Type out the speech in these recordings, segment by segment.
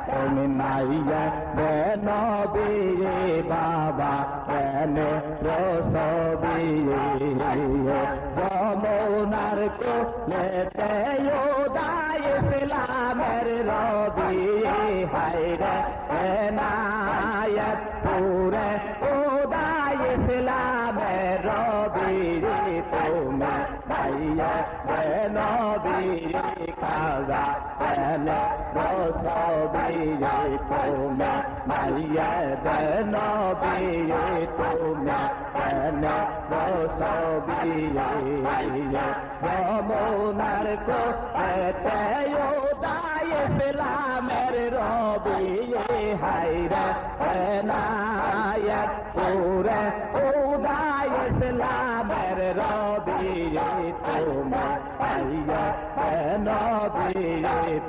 তুমি মাইয়া নবীরে বাবা কেনে রসবি যমুনার কোলেতে উদয় ইসলামের রবি হায়রে এনায়েত পুরে উদয় ইসলামের রবি তুমি মাইয়া নবীরে খাজা কেনে রসবি তুমি মাইয়া নবী তুমি কেনে রসবি যমুনার কোলেতে উদয় ইসলামের রবি হায়রে এনায়েত পুরে উদয় ইসলামের রবি তুমি মাইয়া নবী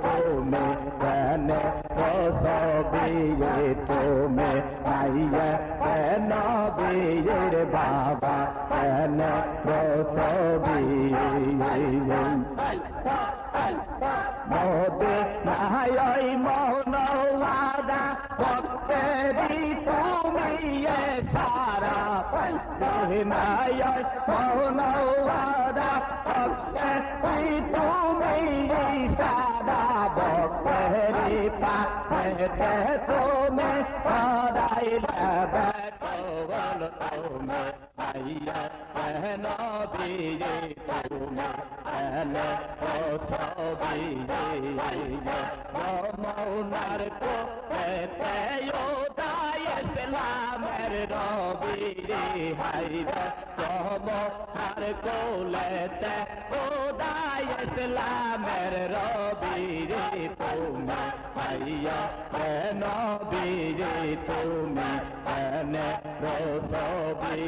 তুমি কেনে রসবি তুমি মাইয়া নবীর বাবা কেনে রসবি মদিনায় মৌনওয়াদা ভক্তেরি তুমি সারা মদিনায় মৌনওয়াদা ভক্তেরি তুমি সারা ভক্তেরি পাতে তুমি পড়াইলে বেকল তুমি মাইয়া নবী তুমি কেনে রসবি যমুনার কোলেতে উদয় ইসলামের রবি হায়রে যমুনার কোলেতে উদয় ইসলামের রবি তুমি মাইয়া নবী তুমি কেনে রসবি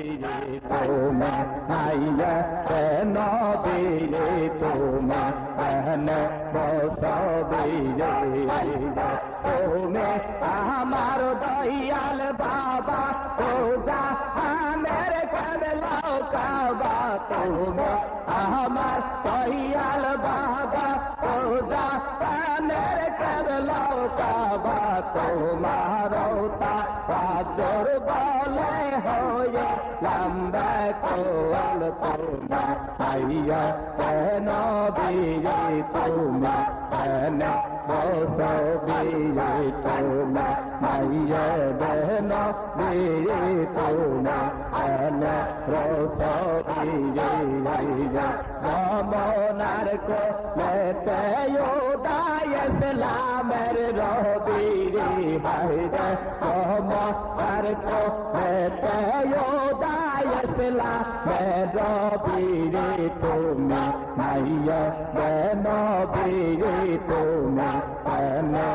তুমি মাইয়া নবী তুমি কেনে রসবি তুমি আমার দয়াল বাবা তোজা আমের কাবলাও কাবা তুমি আমার দয়াল বাবা তোজা আমের কাবলাও কাবা তোমার তাজর বলে হয়ে লম্বা কোল তুমি মাইয়া নবী তুমি কেনে রসবি তুমি মাইয়া নবী তুমি কেনে রসবি যমুনার কোলেতে উদয় ইসলামের রবি হায়রে যমুনার কোলেতে উদয় ইসলামের রবি তুমি মাইয়া নবী তুমি কেনে